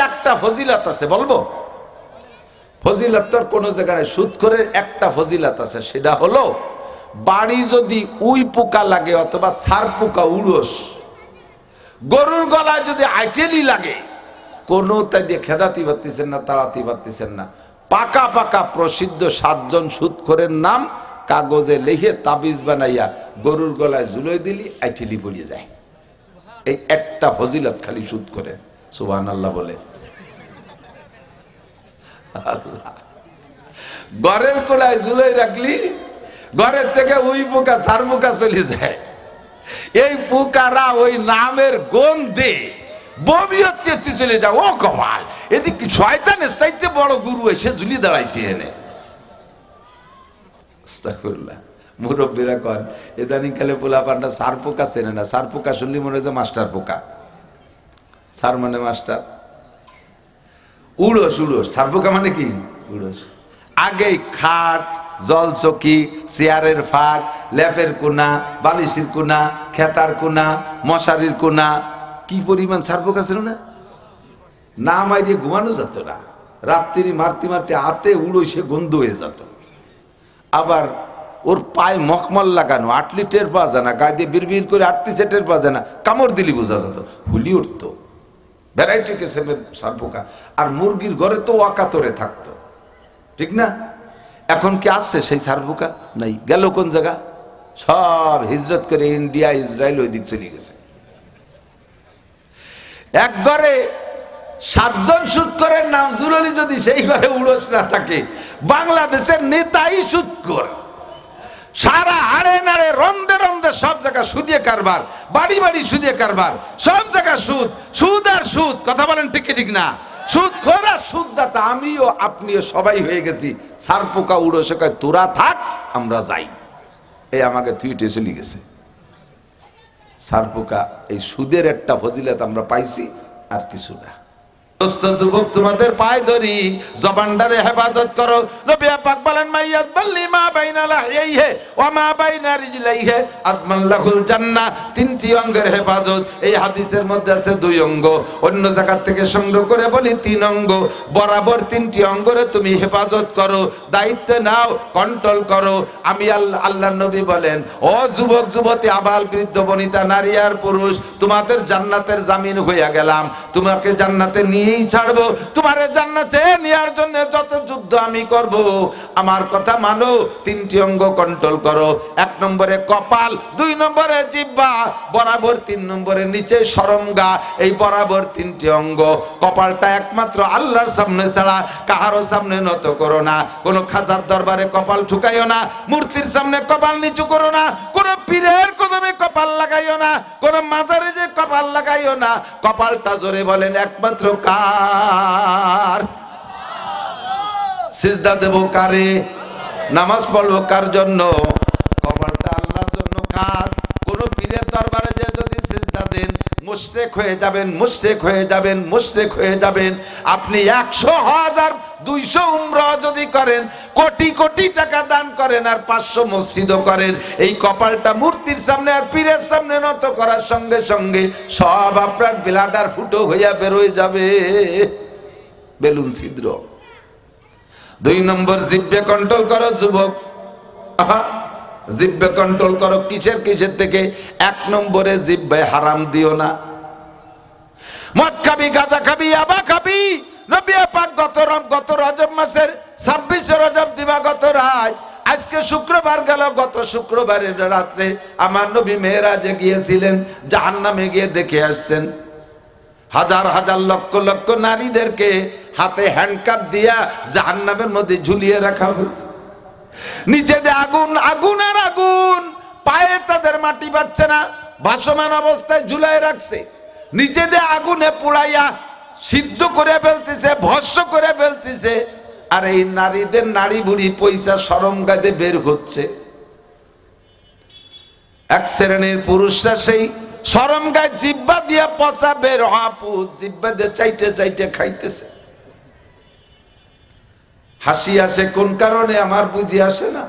একটা ফজিলত আছে, বলবো? ফজিলত তোর কোন জায়গায় সুদখোরের একটা ফজিলত আছে, সেটা হলো বাড়ি যদি উই পোকা লাগে অথবা সার পোকা উড়স, গরুর গলায় যদি আইটেলি লাগে, কোনো তাই দিয়ে খেদাতে পারতেছেন না, তাড়াতে পারতেছেন না। পাকা পাকা প্রসিদ্ধ 7 জন সুদখোরের নাম কাগজে লিখে তাবিজ বানাইয়া গরুর গলায় ঝুলিয়ে দিলি, আইটেলি পড়িয়ে যায়। এই একটা ফজিলত খালি সুদখোরের। সুবহানাল্লাহ বলে। আল্লাহ, ঘরের কোলায় ঝুলাই রাখলি, ঘরের থেকে উই পোকা সার পোকা চলে যায়। এই পোকারা ওই নামের গন্ধে বমি হতে চলে যায়। ও কমাল, এদিকে শয়তানের চাইতে বড় গুরু এসে ঝুলি দাঁড়াইছে এনে। আস্তাগফিরুল্লাহ। মুরব্বীরা কন ইদানিং কালে পোলা পান্ডা সার পোকা চেনে না। সার পোকা শুনলি মনে হয় মাস্টার পোকা। সার মানে মাস্টার, উড়স উড়স, সার পোকা মানে কি? উড়স। আগে খাট, জল চকি, চেয়ারের ফাঁক, লেপের কোনা, বালিশের কোনা, খেতার কোনা, মশারির কোনা, কি পরিমাণ সার পোকা ছিল না? না মাইরে ঘুমানো যেত না। রাত্রি মারতে মারতে হাতে উড়সে গন্ধ হয়ে যেত। আবার ওর পায়ে মখমল লাগানো, আটলি টের পাওয়া যায় না, গায়ে দিয়ে বিড়বিড় করে আটতিছে টের পাওয়া যায় না, কামড় দিলি বোঝা যেত, হুলি উঠত। ভ্যারাইটি কিসেমের সার পোকা। আর মুরগির ঘরে তো ওয়াকাতরে থাকতো, ঠিক না? এখন কি আসছে সেই সার পোকা? নাই। গেল কোন জায়গা? সব হিজরত করে ইন্ডিয়া, ইসরায়েল ওই দিক চলে গেছে। এক ঘরে 7 জন সুদখোরের নাম জুললি, যদি সেই ঘরে উড়স না থাকে, বাংলাদেশের নেতাই সুদখোর। সারা হাড়ে নাড়ে রন্দে রন্দে সব জায়গা সুদে কারবার, বাড়ি বাড়ি সুদে কারবার, সব জায়গা সুদ, সুদ আর সুদ। কথা বলেন ঠিক কি ঠিক না? সুদখোর আর সুদদাতা আমিও আপনিও সবাই হয়ে গেছি। সার পোকা উড়সে কয় তোরা থাক, আমরা যাই। এই আমাকে থুইটে চলে গেছে। সার পোকা এই সুদের একটা ফজিলত আমরা পাইছি, আর কিছু না। দোস্ত যুবক, তোমাদের পায়ে ধরি, জবানটারে হেফাজত করো। নবী পাক বলেন মাইয়াত বাল্লি মা বাইনা লাহিয়াইহি ওয়া মা বাইনা রিজলাইহি আজমান লাহুল জান্নাহ। 3টি অঙ্গের হেফাজত। এই হাদিসের মধ্যে আছে 2 অঙ্গ, অন্য জায়গা থেকে সংগ্রহ করে বলি 3 অঙ্গ। বরাবর 3টি অঙ্গরে তুমি হেফাজত করো, দায়িত্ব নাও, কন্ট্রোল করো। আমি আল্লাহর নবী বলেন, ও যুবক যুবতী, আবাল বৃদ্ধ বনিতা, নারী আর পুরুষ, তোমাদের জান্নাতের জামিন হইয়া গেলাম। তোমাকে জান্নাতে নিয়েই ছাড়বো। তোমারে জান্নাতে নেওয়ার জন্য যত যুদ্ধ আমি করব। আমার কথা মানো, 3টি অঙ্গ কন্ট্রোল করো। 1 নম্বরে কপাল, 2 নম্বরে জিহ্বা, বরাবর 3 নম্বরে নিচে শরমগা। এই বরাবর 3টি অঙ্গ। কপালটা একমাত্র আল্লাহর সামনে ছাড়া কাহারও সামনে নত করো না। কোনো খাজার দরবারে কপাল ঠুকাইও না, মূর্তির সামনে কপাল নিচু করো না, কোনো পীরের কদমে কপাল লাগাইও না, কোনো মাজারে যে কপাল লাগাইও না। কপালটা জোরে বলেন একমাত্র কার? সিজদা দেব কারে? নামাজ পড়বো কার জন্য? কপালটা আল্লাহর জন্য খাস। কোন পীরের দরবারে যে যদি সিজদা দেন, মুশরিক হয়ে যাবেন, মুশরিক হয়ে যাবেন, মুশরিক হয়ে যাবেন। আপনি 100, 1000, 200 উমরা যদি করেন, কোটি কোটি টাকা দান করেন, আর 500 মসজিদও করেন, এই কপালটা মূর্তির সামনে আর পীরের সামনে নত করার সঙ্গে সঙ্গে সব আপনার ব্লাডার ফুটো হইয়া বের হয়ে যাবে, বেলুন ছিদ্র। 2 নম্বর জিহ্বা কন্ট্রোল করো যুবক। জিহ্বা কন্ট্রোল করো। কিসের কিসের থেকে? 1 নম্বরে জিহ্বায় হারাম দিও না। মদ খাবি, গাঁজা খাবি, ইয়াবা খাবি। নবী পাক গত রজব মাসের 26 রজব দিবাগত রাত, আজকে শুক্রবার গেল, গত শুক্রবারের রাত্রে আমার নবী মেরাজে গিয়েছিলেন, জাহান্নামে গিয়ে দেখে আসছেন হাজার হাজার লক্ষ লক্ষ নারীদেরকে হাতে হ্যান্ডকাপ দিয়া জাহান্নামের মধ্যে ঝুলিয়ে রাখা হয়েছে। নিচে দিয়ে আগুন, আগুন আর আগুন, পায়ে তাদের মাটি পাচ্ছে না, ভাসমান অবস্থায় ঝুলাই রাখছে। নিচে দিয়ে আগুনে পুড়াইয়া সিদ্ধ করে ফেলতেছে, ভস্ম করে ফেলতেছে। আর এই নারীদের নারী বুড়ি পয়সা শরম গায়ে বের হচ্ছে। এক শ্রেণীর পুরুষরা সেই শরম গায়ে জিহ্বা দিয়ে পচা বের হাপু জিহ্বা দিয়ে চাইটে চাইটে খাইতেছে। হাসি আসে কোন কারণে আমার বুঝি আসে না।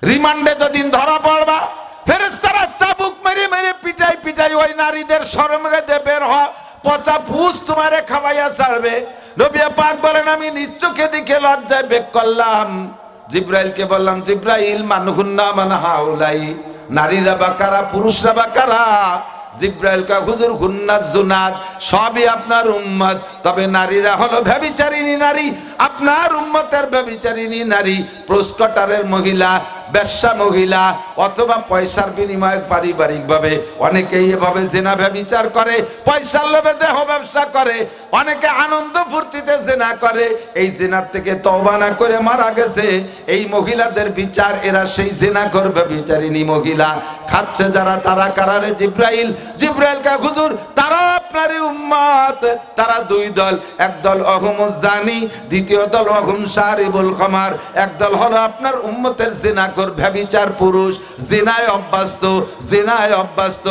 রিমান্ডে যদিন ধরা পড়বা, ফেরেশতারা চাবুক মেরে মেরে পিটাই পিটাই ওই নারীদের শরম গায়ে বের হওয়া পচা ফুস তোমারে খাওয়াইয়া ছাড়বে। নবী পাক বলেন আমি নিজ চোখে দেখে লজ্জায় বেক করলাম। জিব্রাইলকে বললাম, জিব্রাইল মানহুন্না মান হাউলাই, নারীরা বা কারা, পুরুষরা বা কারা? জিব্রাইল কা হুজুর হুন্নাজ জুনাত, সবই আপনার উম্মত, তবে নারীরা হলো ব্যভিচারিণী নারী। আপনার উম্মতের ব্যভিচারিণী নারী প্রস্কটারের মহিলা, বেশ্যা মহিলা, অথবা পয়সার বিনিময়ে পারিবারিকভাবে অনেকেই এভাবে জেনা ব্যভিচার করে, পয়সার লোভে দেহ ব্যবসা করে, অনেকে আনন্দ ফুর্তিতে জেনা করে। এই জেনার থেকে তওবা না করে মারা গেছে। এই মহিলাদের বিচার, এরা সেই জেনাখোর ব্যভিচারিণী মহিলা। খাচ্ছে যারা, তারা কারারে? জিব্রাইল। জিব্রাইল কা হুজুর তারা আপনারই উম্মত। তারা দুই দল, একদল অহুমুজ জানি, দ্বিতীয় দল অহুম শারিবুল খামার। একদল হলো আপনার উম্মতের জিনাখোর ব্যভিচার পুরুষ, জিনায় অভ্যস্ত, জিনায় অভ্যস্ত।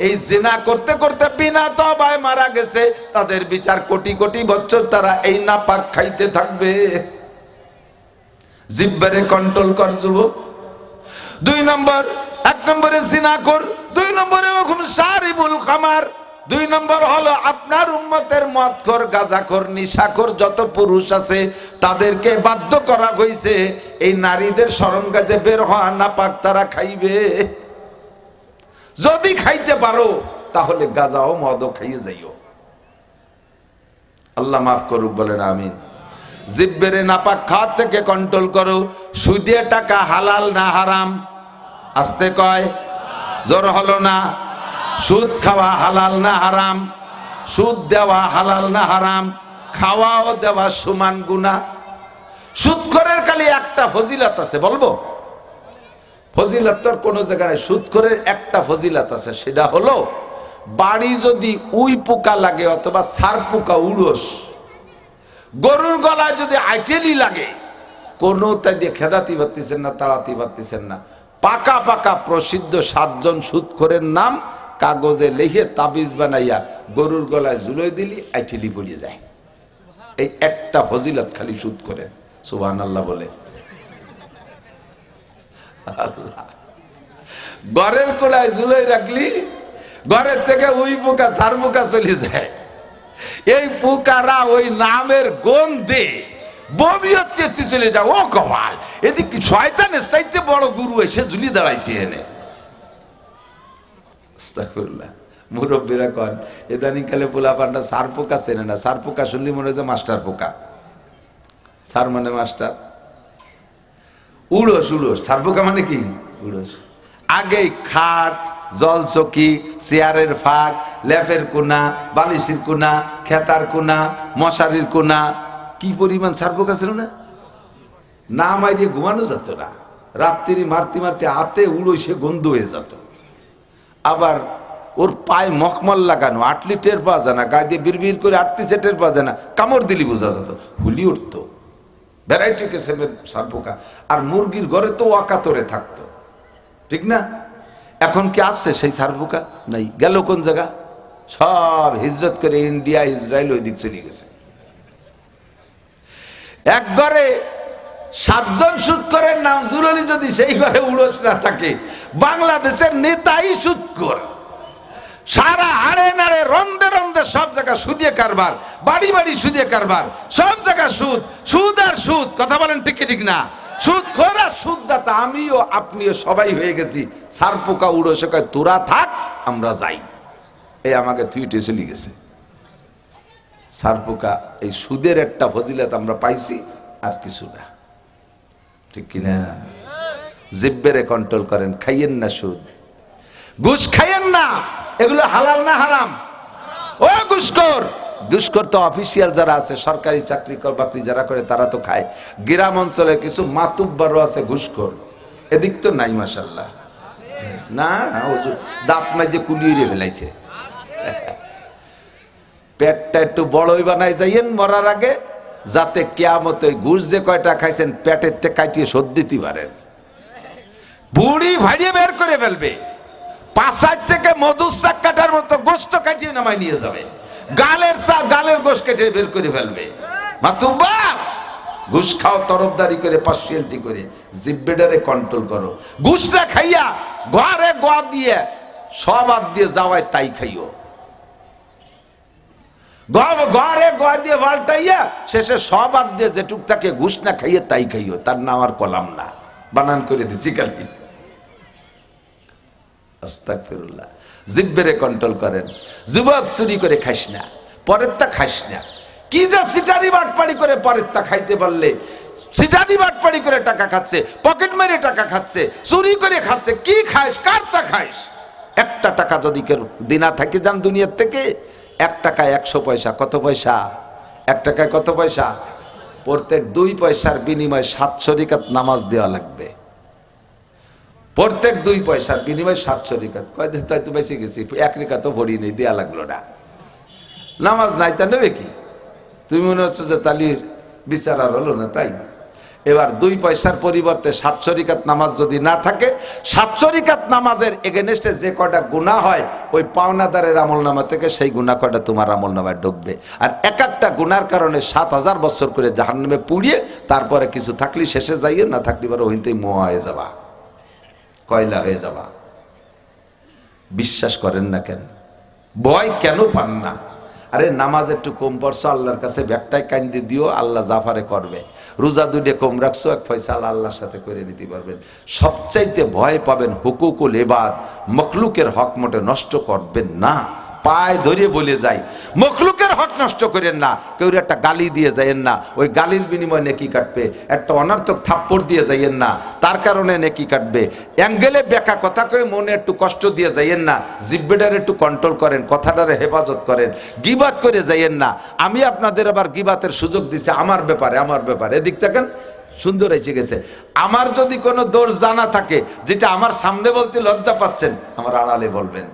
এই জিনা করতে করতে বিনা তওবায় মারা গেছে। তাদের বিচার কোটি কোটি বছর তারা এই নাপাক খাইতে থাকবে। জিহ্বারে কন্ট্রোল কর যুবক। দুই নম্বর, এক নম্বরে জিনাখোর, দুই নম্বরে ওখান শারিবুল খামার। দুই নম্বর হলো আপনার উম্মতের মদখোর, গাঁজাখোর, নিশাখোর যত পুরুষ আছে তাদেরকে বাধ্য করা হয়েছে এই নারীদের শরণগাতে বের হওয়া নাপাক তারা খাইবে। যদি খাইতে পারো তাহলে গাঁজাও মদও খাইয়ে যাইও। আল্লাহ মাফ করুক, বলেন আমিন। জিহ্বারে নাপাক খাওয়া থেকে কন্ট্রোল করো। সুদে টাকা হালাল না হারাম? আস্তে কয়, জোর হলো না। সুদ খাওয়া হালাল না হারাম? সুদ দেওয়া হালাল না হারাম? খাওয়া ও দেওয়া সমান গুনাহ। সুদখোরের খালি একটা ফজিলত আছে, বলবো? ফজিলত তোর কোন জায়গায়, সুদখোরের একটা ফজিলত আছে, সেটা হলো বাড়ি যদি উই পোকা লাগে অথবা সার পোকা উড়স, গরুর গলায় যদি আইটেলি লাগে, কোনো তাই দিয়ে খেদাতে পারতেছেন না, তাড়াতে পারতেছেন না। পাকা পাকা প্রসিদ্ধ 7 জন সুদখোরের নাম কাগজে লিখে তাবিজ বানাইয়া গরুর গলায় ঝুলাই দিলি আইটেলি পড়িয়ে যায়। এই একটা ফজিলত খালি সুদখোরের। সুবহানাল্লাহ বলে। আল্লাহ, ঘরের কোলায় ঝুলাই রাখলি, ঘরের থেকে উই পোকা সার পোকা চলে যায়। এই পোকারা ওই নামের গন্ধে বমি হচ্ছে চলে যায়। ও কমাল, এদিকে শয়তানের চাইতে বড় গুরু এসে ঝুলি দাঁড়াইছে এনে। আস্তাগফিরুল্লাহ। মুরব্বীরা কন ইদানিং কালে পোলা পান্ডা সার পোকা চেনে না। সার পোকা শুনলি মনে হয় মাস্টার পোকা। সার মানে মাস্টার, উড়স উড়স। সার পোকা মানে কি? উড়স। আগে খাট, জলচকি, চেয়ারের ফাঁক, লেপের কোনা, বালিশের কোনা, খেতার কোনা, মশারির কোনা, কি পরিমাণ সার পোকা ছিল না? না মারিয়ে ঘুমানো যেত না। রাত্রি মারতে মারতে হাতে উড়োইসে গন্ধ হয়ে যেত। আবার ওর পায়ে মখমল লাগানো, আটলি টের পাওয়া যায় না, গায়ে দিয়ে বিড়বিড় করে আটতিছে টের পাওয়া যায় না, কামড় দিলি বোঝা যেত, হুলি উঠতো। ভ্যারাইটি কিসেমের সার পোকা। আর মুরগির ঘরে তো ওয়াকাতরে থাকতো, ঠিক না? এখন কি আসছে সেই সার পোকা? নাই। গেল কোন জায়গা? সব হিজরত করে ইন্ডিয়া, ইসরায়েল ওই দিক চলে গেছে। এক ঘরে 7 জন সুদখোরের নাম জুরলি যদি সেই ঘরে উড়স না থাকে, বাংলাদেশের নেতাই সুদখোর। সারা হাড়ে নাড়ে রন্দে রন্দে সব জায়গা সুদে কারবার, বাড়ি বাড়ি সুদে কারবার, সব জায়গা সুদ, সুদ আর সুদ। কথা বলেন ঠিক ঠিক না? সুদখোর আর সুদদাতা আমিও আপনিও সবাই হয়ে গেছি। সার পোকা উড়সে কয় তোরা থাক আমরা যাই, এই আমাকে থুইটে চলে গেছে। সার পোকা, এই সুদের একটা ফজিলত আমরা পাইছি, আর কিছু না, ঠিক কিনা? জিহ্বারে কন্ট্রোল করেন, খাইয়েন না সুদ, ঘুষ খাইয়েন না। এগুলো হালাল না হারাম? ও ঘুষখোর! ঘুষখোর তো অফিসিয়াল যারা আছে, সরকারি চাকরি বাকরি যারা করে তারা তো খায়। গ্রাম অঞ্চলে কিছু মাতুব্বারও আছে ঘুষখোর, এদিক তো নাই মাশাআল্লাহ। না দাঁত মাইজে কুলিয়ে ফেলাইছে। পেটটা একটু বড়ই বানাই যাইয়েন মরার আগে, যাতে কিয়ামতে ঘুষ যে কয়টা খাইছেন পেটের থেকে কাটিয়ে শোধ দিতে পারেন। বুড়ি ভাইয়ে বের করে ফেলবে, পাশার থেকে মধুর চাক কাটার মতো গোস্ত কাটিয়ে নামাই নিয়ে যাবে, গালের গালের গোশ কেটে বের করে ফেলবে। মাতুব্বার, ঘুষ খাও তরফদারি করে, পার্সিয়ালিটি করে। জিহ্বাটারে কন্ট্রোল করো। ঘুষটা খাইয়া ঘরে গোয়া দিয়ে সব আদ দিয়ে যাওয়ায় তাই খাইও। ঘরে গয়া দিয়ে পাল্টাইয়া শেষে সব বাদ দিয়ে যেটুক তাকে ঘুষ না খাইয়ে তাই খাইও, তার নাম আর কলাম না, বানান করে দিছি খালি। আস্তাগফিরুল্লাহ। জিব্বেরে কন্ট্রোল করেন। যুবক, চুরি করে খাইস না, পরেরটা খাইস না। কি যা সিটারি বাটপাড়ি করে পরেরটা খাইতে পারলে, সিটারি বাটপাড়ি করে টাকা খাচ্ছে, পকেট মেরে টাকা খাচ্ছে, চুরি করে খাচ্ছে, কি খাইস, কারটা খাইস? একটা টাকা যদি কেউ দিনা থাকে যান দুনিয়ার থেকে, 1 টাকায় 100 পয়সা, কত পয়সা? 1 টাকায় কত পয়সা? প্রত্যেক 2 পয়সার বিনিময়ে 700 রিকাত নামাজ দেওয়া লাগবে। প্রত্যেক 2 পয়সার বিনিময়ে 700 রিকাত। কয় দিন তাই তো বেঁচে গেছি, 1 রিকাতও ভরি নেই, দেওয়া লাগলো না। নামাজ নাই তা নেবে কি? তুমি মনে হচ্ছে যে তালির বিচার আর হলো না, তাই? এবার 2 পয়সার পরিবর্তে 700 রিকাত নামাজ যদি না থাকে, 700 রিকাত নামাজের এগেনস্টে যে কটা গুনাহ হয়, ওই পাওনাদারের আমলনামা থেকে সেই গুনাহ কটা তোমার আমলনামায় ঢুকবে। আর এক একটা গুনার কারণে 7000 বছর করে জাহান্নামে পুড়িয়ে তারপরে কিছু থাকলে শেষে যাইয়ে, না থাকলে এবার ওইতেই মোয়া হয়ে যাবা, কয়লা হয়ে যাবা। বিশ্বাস করেন না কেন? ভয় কেন পান না? আরে নামাজ একটু কম পড়ছো, আল্লাহর কাছে ব্যাগটায় কান্দি দিও, আল্লাহ জাফারে করবে। রোজা 2 কম রাখছো, 1 ফয়সালা আল্লাহর সাথে করে নিতে পারবেন। সবচাইতে ভয় পাবেন হুকুকুল ইবাদ, মখলুকের হক মোটে নষ্ট করবেন না। পায়ে ধরে বলে যাই, মখলুকের হক নষ্ট করেন না। কেউ একটা গালি দিয়ে যাইয়েন না, ওই গালির বিনিময়ে নেকি কাটবে। একটা অনর্থক থাপ্পড় দিয়ে যাইয়েন না, তার কারণে নেকি কাটবে। অ্যাঙ্গেলে বেকা কথা কয়ে মনে একটু কষ্ট দিয়ে যাইয়েন না, জিব্বেটার একটু কন্ট্রোল করেন, কথাটারে হেফাজত করেন। গিবাত করে যাইয়েন না। আমি আপনাদের আবার গিবাতের সুযোগ দিছি আমার ব্যাপারে, আমার ব্যাপারে। এদিক থাকেন, সুন্দর এসে গেছে। আমার যদি কোনো দোষ জানা থাকে, যেটা আমার সামনে বলতে লজ্জা পাচ্ছেন, আমার আড়ালে বলবেন,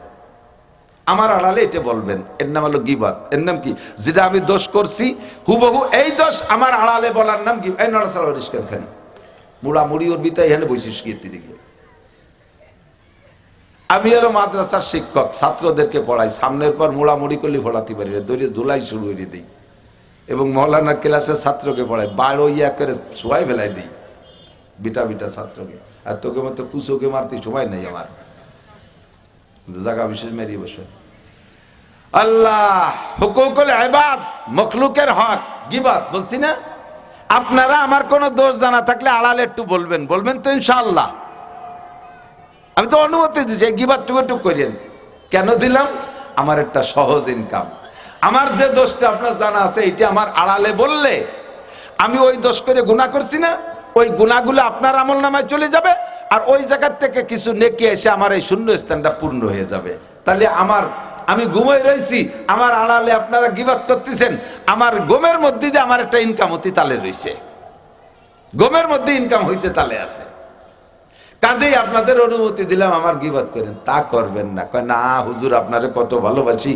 আমার আড়ালে এটা বলবেন। এর নাম হলো গিবাত। এর নাম কি? যেটা আমি দোষ করছি হুবহু এই দোষ আমার আড়ালে বলার নাম গিবাত। এই নড়াচড়া পরিষ্কার খালি মুড়া মুড়ি ওর বিতাই এখানে বসিস গিয়ে তিরিগে। আমি হলো মাদ্রাসার শিক্ষক, ছাত্রদেরকে পড়াই, সামনের পর মুড়ামুড়ি করলে পড়াতে পারি না, দৌড়ে ধুলাই শুরু করে দিই। এবং মৌলানার ক্লাসের ছাত্রকে পড়াই, বারো ইয়া করে শোয়াই ফেলাই দিই বিটা বিটা ছাত্রকে। আর তোকে মতো কুচোকে মারতে সময় নেই আমার, জায়গা বিশেষ মেরিয়ে বসে। আল্লাহ হুকুকুল ইবাদ, মখলুকের হক গিবাত বলছি না? আপনারা আমার কোনো দোষ জানা থাকলে আড়ালে একটু বলবেন, বলবেন তো ইনশাআল্লাহ। আমি তো অনুমতি দিচ্ছি, গিবাত টুকু করেন। কেন দিলাম? আমার একটা সহজ ইনকাম। আমার যে দোষটা আপনার জানা আছে, এইটা আমার আড়ালে বললে আমি ওই দোষ করে গুনাহ করছি না, ওই গুনাহগুলো আপনার আমলনামায় চলে যাবে। আর ওই জায়গার থেকে কিছু নেকি এসে আমার এই শূন্য স্থানটা পূর্ণ হয়ে যাবে। তাহলে আমি ঘুমাই রয়েছি, আমার আড়ালে আপনারা গিবাত করতেছেন, আমার গমের মধ্যে যে আমার একটা ইনকাম হতে তালে রয়েছে, গমের মধ্যে ইনকাম হইতে তালে আছে। কাজেই আপনাদের অনুমতি দিলাম আমার গিবাত করেন, তা করবেন না। কয় না হুজুর, আপনারে কত ভালোবাসি,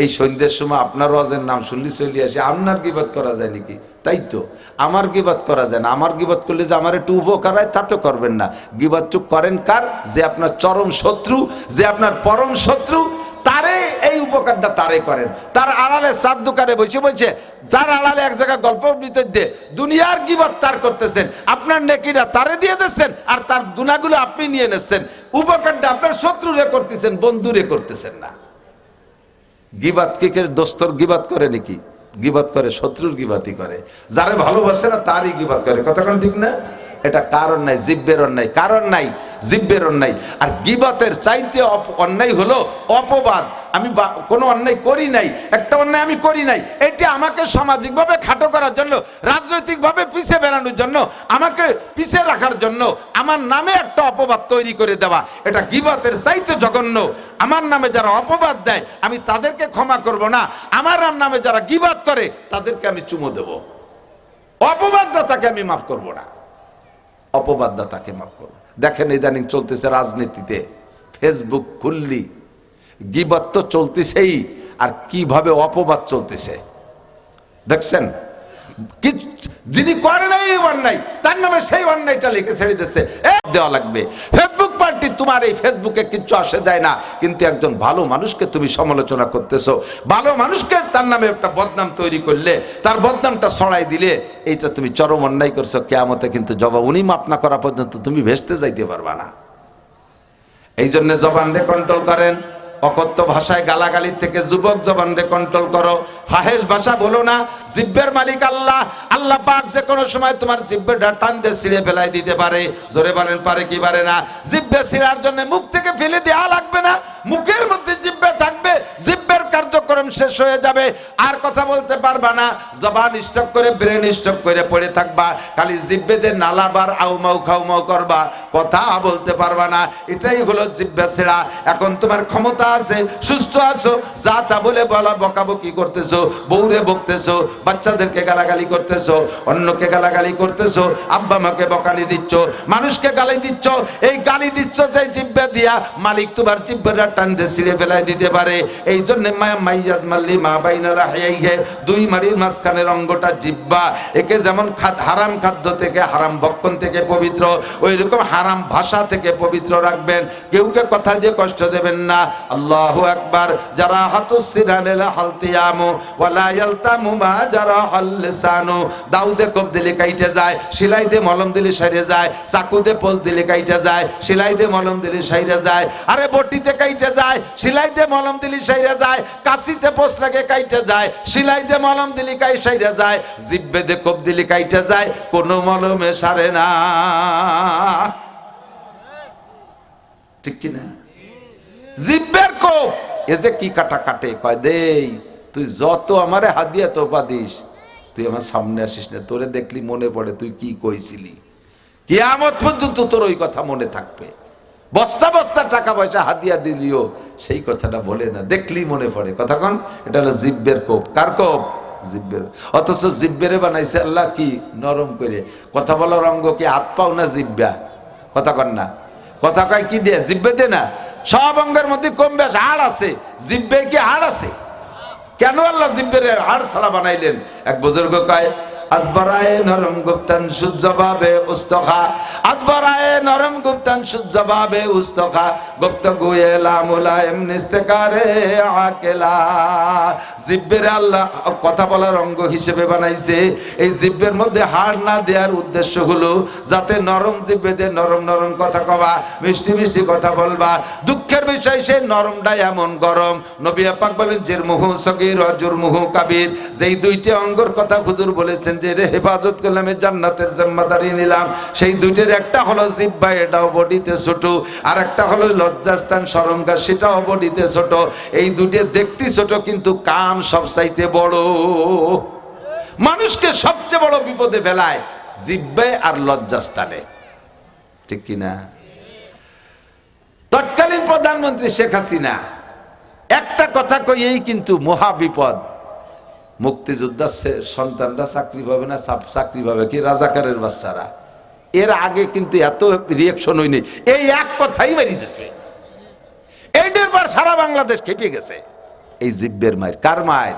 এই সন্ধ্যের সময় আপনার ওয়াজের নাম শুনলি চলে আসে, আপনার গিবাত করা যায় নাকি? তাই তো, আমার গিবাত করা যায় না। আমার গিবাত করলে যে আমার একটু উপকার হয়, তা তো করবেন না। গিবাত চুপ করেন কার? যে আপনার চরম শত্রু, যে আপনার পরম শত্রু, তারে এই উপকারটা তারে করেন। তার আড়ালে চার দোকানে বসে বসে, যার আড়ালে এক জায়গায় গল্প দিয়ে দুনিয়ার গিবত তার করতেছেন, আপনার নেকিটা তারে দিয়ে দিচ্ছেন, আর তার গুনাহগুলো আপনি নিয়ে নিচ্ছেন। উপকারটা আপনার শত্রুরে করতেছেন, বন্ধুরে করতেছেন না। গিবাত কে দোস্তর গিবাত করে নাকি? গিবাত করে শত্রুর গিবাতই করে, যারে ভালোবাসে না তারই গিবাত করে। কতক্ষণ ঠিক না? এটা কারণ নাই, জিব্বের অন্যায়, কারণ নাই, জিব্বের অন্যায়। আর গিবাতের চাইতে অন্যায় হলো অপবাদ। আমি কোনো অন্যায় করি নাই, একটা অন্যায় আমি করি নাই, এটি আমাকে সামাজিকভাবে খাটো করার জন্য, রাজনৈতিকভাবে পিছিয়ে বেড়ানোর জন্য, আমাকে পিছিয়ে রাখার জন্য আমার নামে একটা অপবাদ তৈরি করে দেওয়া, এটা গিবাতের চাইতে জঘন্য। আমার নামে যারা অপবাদ দেয় আমি তাদেরকে ক্ষমা করব না, আমার নামে যারা গিবাত করে তাদেরকে আমি চুমো দেব। অপবাদদাতাকে আমি মাফ করব না, অপবাদদাতাকে মাফ করব। দেখেন ইদানিং চলতেছে রাজনীতিতে, ফেসবুক খুললি গিবত তো চলতেছেই, আর কিভাবে অপবাদ চলতেছে দেখছেন। কি যিনি করে নাই এই অন্যায়, তার নামে সেই অন্যায়টা লিখে ছেড়ে দিচ্ছে, দেওয়া লাগবে। ফেসবুক পার্টি, তোমার এই ফেসবুকে কিচ্ছু আসে যায় না, কিন্তু একজন ভালো মানুষকে তুমি সমালোচনা করতেছো, ভালো মানুষকে তার নামে একটা বদনাম তৈরি করলে, তার বদনামটা ছড়াই দিলে, এইটা তুমি চরম অন্যায় করছো। কিয়ামতে কিন্তু জবাব উনি মাফ না করা পর্যন্ত তুমি ভেস্তে যাইতে পারবা না। এই জন্য জবানকে কন্ট্রোল করেন। অকথ্য ভাষায় গালাগালির থেকে যুবক জবানকে কন্ট্রোল করো, ফাহেশ ভাষা বলো না। জিহ্বার মালিক আল্লাহ। আল্লাহ পাক যে কোনো সময় তোমার জিহ্বাটা টান দিয়ে ছিঁড়ে ফেলাই দিতে পারে। জোরে বলেন পারে কি পারে না? জিহ্বা ছিঁড়ার জন্য মুখ থেকে ফেলে দেওয়া লাগবে না, মুখের মধ্যে জিহ্বা থাকবে, জিহ্বার কার্যক্রম শেষ হয়ে যাবে, আর কথা বলতে পারবা না। জবান স্টক করে, ব্রেন স্টক করে পড়ে থাকবা, খালি জিহ্বেদের নালাবার আউমাউ খাউমাউ করবা, কথা বলতে পারবা না। এটাই হলো জিহ্বা ছিঁড়া। এখন তোমার ক্ষমতা আছে, সুস্থ আছো, যা তা বলে বলা বকাবকি করতেছো, বউরে বকতেছো, বাচ্চাদেরকে গালাগালি করতেছো, অন্যকে গালাগালি করতেছো, আব্বা মাকে বকানি দিচ্ছ, মানুষকে গালি দিচ্ছ। এই গালি দিচ্ছ যে জিহ্বা দিয়া, মালিক তোমার জিহ্বাটা টান দিয়ে ছিঁড়ে ফেলাই দিতে পারে। এই জন্য মাইয়াজ মাল্লি মা বাইনা রাহিয়াইহি, দুই মাড়ির মাঝখানের অঙ্গটা জিহ্বা। একে যেমন হারাম খাদ্য থেকে, হারাম ভক্ষণ থেকে পবিত্র, ওই রকম হারাম ভাষা থেকে পবিত্র রাখবেন। কেউকে কথা দিয়ে কষ্ট দেবেন না। আল্লাহু আকবার। যারা হাতুস সিরানেল হালতিয়ামু ওয়ালা ইয়ালতামু মা যারা হাল লিসানু। দাউদে কোপ দিলে কাইটে যায়, সেলাই দিয়ে মলম দিলে সাইরে যায়, চাকু দিয়ে পোজ দিলে কাইটে যায়, সেলাই দিয়ে মলম দিলে সাইরে যায়, আরে বটিতে কাইটে যায়, সেলাই দিয়ে মলম দিলে সাইরে যায়, কাশিতে পোজ লাগে কাইটে যায়, সেলাই দিয়ে মলম দিলে কাই সাইরে যায়, জিহ্বে দিয়ে কোপ দিলে কাইটে যায়, কোনো মলমে সারে না। ঠিক কি না? জিহ্বের কোপ এ যে কি কাটা কাটে, কয় দেই তুই যত আমারে হাদিয়া তোপা দিস, তুই আমার সামনে আসিস না, তোরে দেখলি মনে পড়ে তুই কি কইছিলি, কিয়ামত পর্যন্ত তোর ওই কথা মনে থাকবে। বস্তা বস্তা টাকা পয়সা হাদিয়া দিলিও সেই কথাটা বলে না, দেখলি মনে পড়ে। কথা কন, এটা হলো জিহ্বের কোপ। কার কোপ? জিহ্বের। অথচ জিহ্বেরে বানাইছে আল্লাহ কি নরম করে। কথা বলার অঙ্গ কি হাত পাও না জিহ্বা? কথা কন না, কথা কয় কি দিয়ে? জিহ্বে দিয়ে না। সব অঙ্গের মধ্যে কম বেশ হাড় আছে, জিহ্বে কি হাড় আছে? কেন আল্লাহ জিহ্বের হাড় ছাড়া বানাইলেন? এক বুজুর্গ কয়, আজবরায়ে নরম গুপ্তান সুজবাবে উস্তখা, আজবরায়ে নরম গুপ্তান সুজবাবে উস্তখা, গুপ্ত গুয়েলা মুলায়েম নিস্তেকারে আকেলা। জিহ্বের আল্লাহ কথা বলার অঙ্গ হিসেবে বানাইছে। এই জিহ্বের মধ্যে হাড় না দেওয়ার উদ্দেশ্য হলো যাতে নরম জিহ্বে দিয়ে নরম নরম কথা কবা, মিষ্টি মিষ্টি কথা বলবা। দুঃখের বিষয় সেই নরমটা এমন গরম। নবী পাক বলেন জিরমুহু সগীর ওয়া জুরমুহু কাবীর। যেই দুইটি অঙ্গর কথা হুজুর বলেছেন যে রে হেফাজত করলে আমি জান্নাতের জিম্মাদারি নিলাম, সেই দুইটার একটা হলো জিহ্বা, এটাও বডিতে ছোট, আর একটা হলো লজ্জাস্থান শরমগা, সেটাও বডিতে ছোট। এই দুইটা দেখতে ছোট কিন্তু কাম সবচাইতে বড়। মানুষকে সবচেয়ে বড় বিপদে ফেলায় জিহ্বায় আর লজ্জাস্থানে। ঠিক কিনা? তৎকালীন প্রধানমন্ত্রী শেখ হাসিনা একটা কথা কইয়েই কিন্তু মহা বিপদ। মুক্তিযোদ্ধার সন্তানরা চাকরি পাবে না, চাকরি পাবে কি রাজাকারের বাচ্চারা। এর আগে কিন্তু এত রিয়াকশন হয়নি, এই এক কথাই মারি দিছে। এইটার পর সারা বাংলাদেশ খেপে গেছে। এই জিহ্বের মায়ের। কার মায়ের?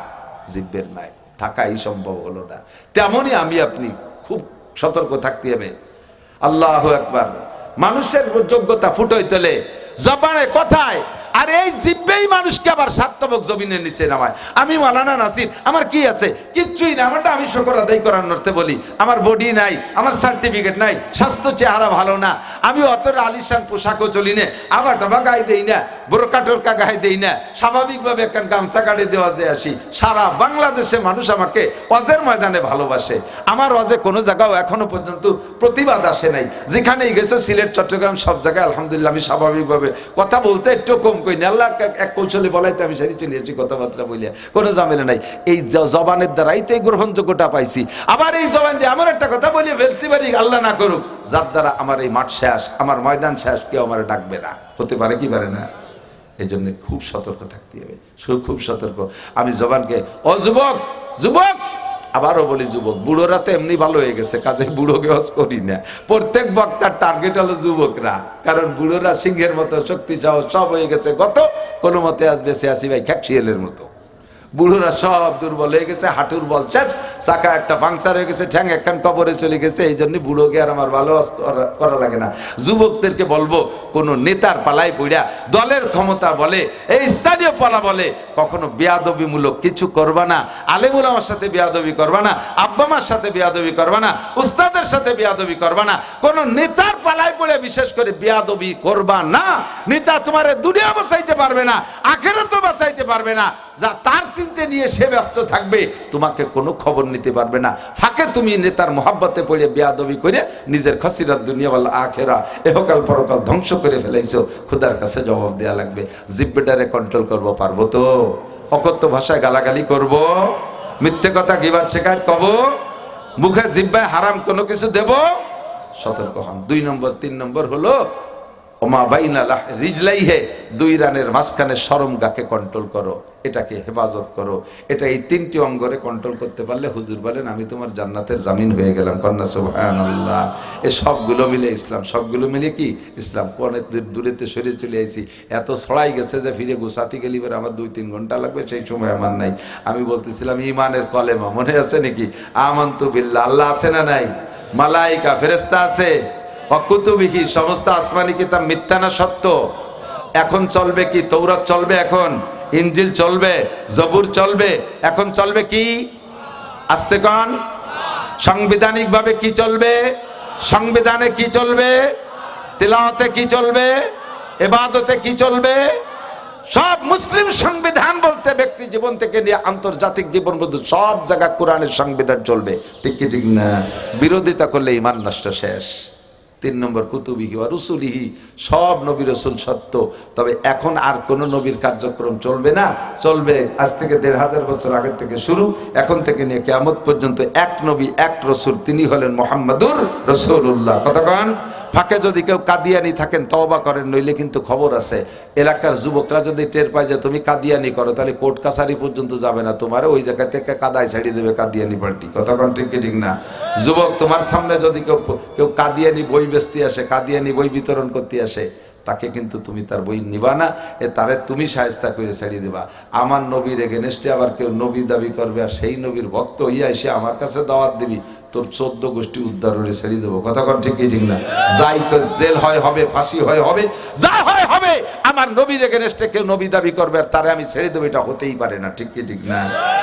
জিহ্বের মায়ের। থাকাই সম্ভব হলো না। তেমনই আমি আপনি খুব সতর্ক থাকতে হবে। আল্লাহু আকবার। মানুষের যোগ্যতা ফুটোই তোলে জবানে, কথায়। আর এই জিহ্বেই মানুষকে আবার স্বার্থবক জমিনের নিচে নামায়। আমি মাওলানা নাসির, আমার কি আছে? কিচ্ছুই না। আমারটা আমি শুকর আদায় করার নর্থে বলি, আমার বডি নাই, আমার সার্টিফিকেট নাই, স্বাস্থ্য চেহারা ভালো না, আমি অতটা আলিশান পোশাকও চলি না, আবার টাবা গায়ে দেই না, বোরকা টোরকা গায়ে দেই না, স্বাভাবিকভাবে একখান গামছা গাড়ি দেওয়া যে আসি। সারা বাংলাদেশে মানুষ আমাকে ওয়াজের ময়দানে ভালোবাসে। আমার ওয়াজে কোনো জায়গাও এখনো পর্যন্ত প্রতিবাদ আসে নাই। যেখানেই গেছো, সিলেট, চট্টগ্রাম, সব জায়গায় আলহামদুলিল্লাহ আমি স্বাভাবিকভাবে কথা বলতে একটু কম কই না। আল্লাহ এক কৌশলে বলাইতে আমি সারি চলে এসেছি কথাবার্তা বলিয়া, কোনো ঝামেলা নাই। এই জবানের দ্বারাই তো এই গ্রহণযোগ্যতা পাইছি। আবার এই জবান দিয়ে এমন একটা কথা বলিয়ে ফেলতে পারি, আল্লাহ না করুক, যার দ্বারা আমার এই মাঠ শেষ, আমার ময়দান শেষ, কেউ আমার ডাকবে না। হতে পারে কি পারে না? এই জন্য খুব সতর্ক থাকতে হবে, খুব সতর্ক। আমি জবানকে, ও যুবক, যুবক, আবারও বলি যুবক, বুড়োরা তো এমনি ভালো হয়ে গেছে, কাজে বুড়োকে হজ করি না। প্রত্যেক বক্তার টার্গেট হলো যুবকরা, কারণ বুড়োরা সিংহের মতো শক্তি সাহস সব হয়ে গেছে। গত কোনো মতে আজ বেঁচে আসি ভাই খ্যাকশিয়ালের মতো। বুড়োরা সব দুর্বল হয়ে গেছে, হাঁটুর বল শেষ, চাকা একটা পাংচার হয়ে গেছে, ঠ্যাং একখান কবরে চলে গেছে। এই জন্য বুড়োকে আর আমার ভালো করা লাগে না। যুবকদেরকে বলবো, কোন নেতার পালাই পইড়া দলের ক্ষমতা বলে, এই স্থানীয় পালা বলে, কখনো বেয়াদবিমূলক কিছু করবা না। আলেম উলামার সাথে বেয়াদবি করবা না, আব্বা মার সাথে বেয়াদবি করবা না, উস্তাদের সাথে বেয়াদবি করবা না, কোন নেতার পালাই পড়ে বিশেষ করে বেয়াদবি করবা না। নেতা তোমার দুনিয়া বাঁচাইতে পারবে না, আখিরাতও বাঁচাইতে পারবে না। যা তার চিন্তা নিয়ে সে ব্যস্ত থাকবে, তোমাকে কোনো খবর নিতে পারবে না। ফাঁকে তুমি নেতার মোহাব্বতে পড়ে বেয়াদবি করে নিজের খসিরাত দুনিয়া ওয়াল আখিরা, এহকাল পরকাল ধ্বংস করে ফেলাইছো। খোদার কাছে জবাব দেয়া লাগবে। জিব্বেটারে কন্ট্রোল করব, পারবো তো? অকথ্য ভাষায় গালাগালি করব, মিথ্যে কথা গীবাত শিকায়ত কব, মুখে জিব্বায় হারাম কোনো কিছু দেব? সতর্ক হন। 2 নম্বর 3 নম্বর হলো ওমা বাইনা রিজলাইহে, 2 রানের মাঝখানে শরমগাকে কন্ট্রোল করো, এটাকে হেফাজত করো। এটা এই 3টি অঙ্গরে কন্ট্রোল করতে পারলে হুজুর বলেন আমি তোমার জান্নাতের জামিন হয়ে গেলাম। কন্যা সুবহানাল্লাহ। এই সবগুলো মিলে ইসলাম, সবগুলো মিলে কি ইসলাম। অনেক দূরেতে সরে চলে আইছি, এত ছড়াই গেছে যে ফিরে গুছাতে গেলে এবার আমার 2-3 ঘন্টা লাগবে, সেই সময় আমার নাই। আমি বলতেছিলাম ইমানের কলেমা মনে আছে নাকি? আমানতু বিল্লাহ, আল্লাহ আছে না নাই? মালাইকা ফেরেশতা আছে, অকুতুবিহি সমস্ত আসমানি কিতাব মিথ্যা না সত্য? এখন চলবে কি? তৌরাত চলবে, এখন ইনজিল চলবে, জবুর চলবে, এখন চলবে কি? আস্তে কন। সাংবিধানিক ভাবে কি চলবে? সংবিধানে কি চলবে? তিলাওয়াতে কি চলবে? ইবাদতে কি চলবে? সব মুসলিম সংবিধান বলতে ব্যক্তি জীবন থেকে নিয়ে আন্তর্জাতিক জীবন পর্যন্ত সব জায়গায় কোরআনের সংবিধান চলবে। ঠিক কি ঠিক না? বিরোধিতা করলে ঈমান নষ্ট, শেষ। 3 নম্বর কুতুবিহি ওয়া রুসুলিহি, সব নবী রাসূল সত্য, তবে এখন আর কোন নবীর কার্যক্রম চলবে না। চলবে আজ থেকে 1500 বছর আগে থেকে শুরু, এখন থেকে নিয়ে কিয়ামত পর্যন্ত এক নবী এক রাসূল, তিনি হলেন মুহাম্মাদুর রাসূলুল্লাহ। কতক্ষণ? ফাঁকে যদি কেউ কাদিয়ানি থাকেন তওবা করেন, নইলে কিন্তু খবর আছে। এলাকার যুবকরা যদি টের পায় যে তুমি কাদিয়ানি করো, তাহলে কোর্ট কাছারি পর্যন্ত যাবে না, তোমার ওই জায়গা থেকে কাদায় ছাড়িয়ে দেবে কাদিয়ানি পার্টি। কতক্ষণ? ঠিক কি ঠিক না? যুবক, তোমার সামনে যদি কেউ কাদিয়ানি বই বেচতে আসে, কাদিয়ানি বই বিতরণ করতে আসে, তাকে কিন্তু তুমি তার বই নিবা না, তারে তুমি শায়েস্তা করে ছেড়ে দিবা। আমার নবীর এগেনস্টে আবার কেউ নবী দাবি করবে, আর সেই নবীর ভক্ত হইয়া এসে আমার কাছে দাওয়াত দিবি, তোর 14 গোষ্ঠী উদ্ধার করে ছেড়ে দেবো। কথা কন ঠিক কি ঠিক না? যাই জেল হয় হবে, ফাঁসি হয় হবে, যা হয় হবে। আমার নবীর এগেনস্টে কেউ নবী দাবি করবে আর তারে আমি ছেড়ে দেবো, এটা হতেই পারে না। ঠিক কি ঠিক না?